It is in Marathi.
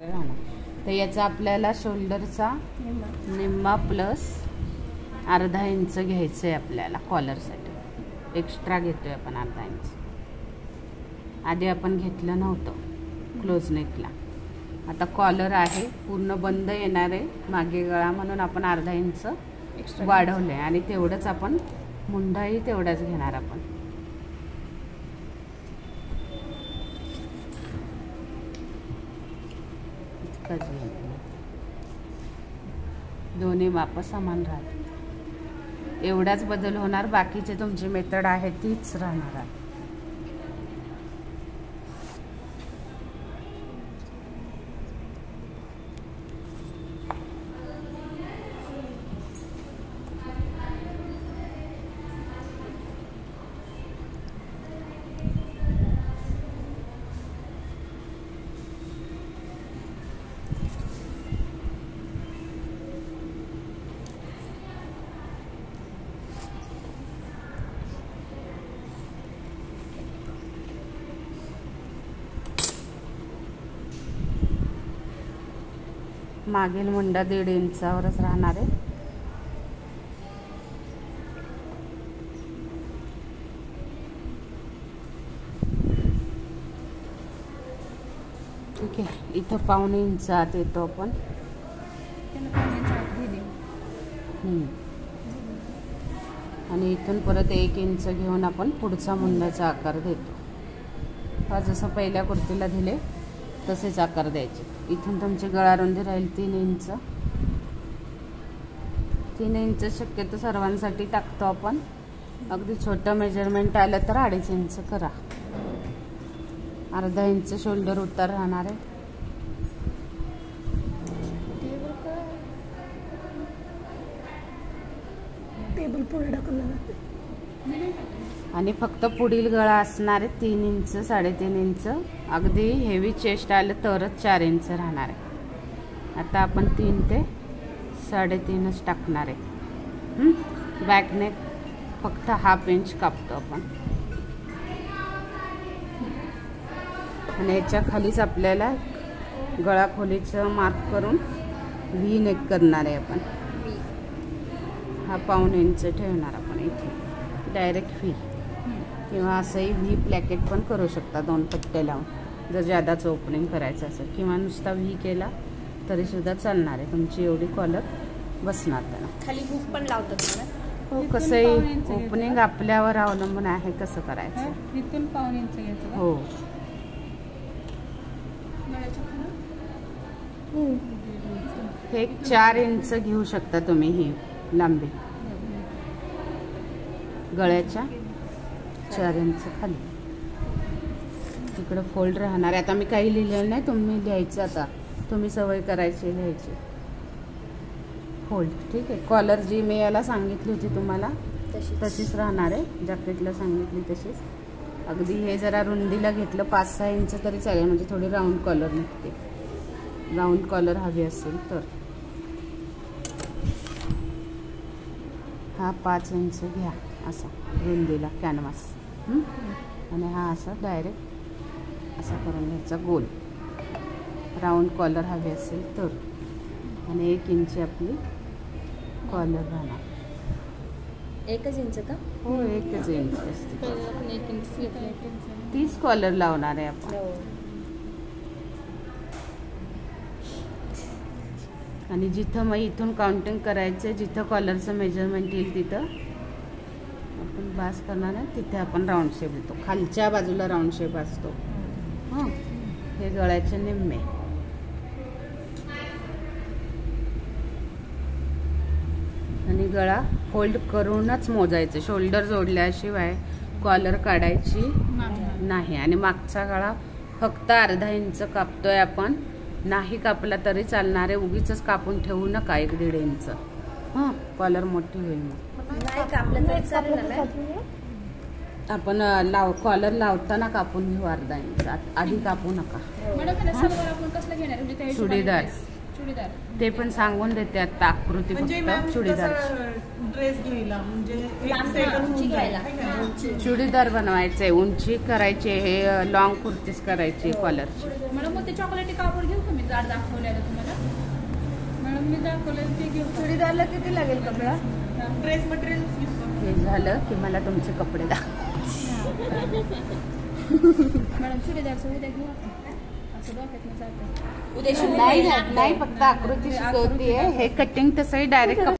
तर याचा आपल्याला शोल्डरचा निम्मा प्लस अर्धा इंच घ्यायचं आहे आपल्याला कॉलरसाठी. एक्स्ट्रा घेतोय आपण अर्धा इंच. आधी आपण घेतलं नव्हतं क्लोज नेकला. आता कॉलर आहे पूर्ण बंद येणार आहे मागे गळा म्हणून आपण अर्धा इंच एक्स्ट्रा वाढवलंय आणि तेवढंच आपण मुंडाही तेवढाच घेणार आपण. दोन्ही माप समान राहतात. एवढाच बदल होणार. बाकीचे तुमची मेथड आहे तीच राहणार आहे. मागील मुंडा 1.5 इंचावरच राहणार आहे. ठीक आहे. इथं 1.25 इंच आत येतो आपण. आणि इथून परत 1 इंच घेऊन आपण पुढचा मुंड्याचा आकार देतो. हा जसं पहिल्या कुर्तीला दिले तसेच आकार द्यायचे. इथून तुमची गळा रुंदी राहील 3 इंच. 3 इंच शक्यतो सर्वांसाठी टाकतो आपण. अगदी छोटं मेजरमेंट आलं तर 2.5 इंच करा. अर्धा इंच शोल्डर उतार राहणार आहे. टेबल पुढे टाकलं जाते आणि फक्त पुढील गळा असणार आहे 3 इंच 3.5 इंच. अगदी हेवी चेस्ट आलं तरच 4 इंच राहणार आहे. आता आपण 3 ते 3.5च टाकणार आहे. बॅकनेक फक्त 1/2 इंच कापतो आपण. आणि याच्या खालीच आपल्याला गळा खोलीचं मार्क करून व्ही नेक करणार आहे आपण. हा 1.25 इंच ठेवणार आपण इथे. डायरेक्ट व्ही किंवा असंही व्ही प्लॅकेट पण करू शकता 2 पट्टे लावून जर जादाच ओपनिंग करायचं असेल. किंवा नुसता व्ही केला तरी सुद्धा चालणार आहे. तुमची एवढी कॉलर बसणार त्याला. खाली हुक पण लावतात ना. हो कसंही ओपनिंग आपल्यावर अवलंबून आहे कसं करायचं. इथून 1.25 इंच घ्यायचं. हो हे 4 इंच घेऊ शकता तुम्ही ही लांबी गळ्याच्या 4 इंच खाली. तिकडं फोल्ड राहणार आहे. आता मी काही लिहिलेलं नाही. तुम्ही लिहायचं. आता तुम्ही सवय करायची लिहायची. फोल्ड ठीक आहे. कॉलर जी मी याला सांगितली होती तुम्हाला तशीच राहणार आहे. जॅकेटला सांगितली तशीच. अगदी हे जरा रुंदीला घेतलं 5-6 इंच तरी चालेल. म्हणजे थोडी राऊंड कॉलर निघते. राऊंड कॉलर हवी असेल तर हा 5 इंच घ्या असा रुंदीला कॅनव्हास. आणि हा असा डायरेक्ट असा करून घ्यायचा गोल. राऊंड कॉलर हवी असेल तर. आणि 1 इंच आपली कॉलर राहणार. 1 इंच का? हो 1 इंच असते. आपण 1 इंच घेतलं. 30 कॉलर लावणार आहे आपण. आणि जिथं मग इथून काउंटिंग करायचं जिथं कॉलरचं मेजरमेंट येईल तिथं आपण बास करणार आहे. तिथे आपण राऊंड शेप देतो. खालच्या बाजूला राऊंड शेप असतो. हां हे गळ्याचे निम्मे. आणि गळा होल्ड करूनच मोजायचं. शोल्डर जोडल्याशिवाय कॉलर काढायची नाही. आणि मागचा गळा फक्त अर्धा इंच कापतोय आपण. नाही कापला तरी चालणार आहे. उगीच कापून ठेवू नका 1-1.5 इंच. हां कॉलर मोठी होईल. मग नाही कापलं तरी चालेल ना. आपण कॉलर लावताना कापून घेऊ अर्धा इंच. आधी कापू नका. मॅडम आपण कसलं घेणार? चुडीदार चुडीदार ते पण सांगून देते आता आकृती म्हणजे फक्त चुडीदार ड्रेस घ्यायला म्हणजे लांब set होऊन उंची जाईल, घ्यायला. है का नाही? चुडीदार बनवायचे, उंची करायची, हे लॉंग कुर्तीज करायची कॉलरची. मॅडम मग ते चॉकलेटी कापड घेऊ का मी जाड दाखवलेलं तुम्हाला मॅडम मी दाखवलेलं ते घेऊ चुडीदारला किती लागेल कपडा ड्रेस मटेरियल हे झालं की मला तुमचे कपडे मॅडम चुडीदारचं उद्या घेऊ आपण असं डोक्यात चालतं नाही फक्त आकृती शिकवतीये. हे कटिंग तसंही डायरेक्ट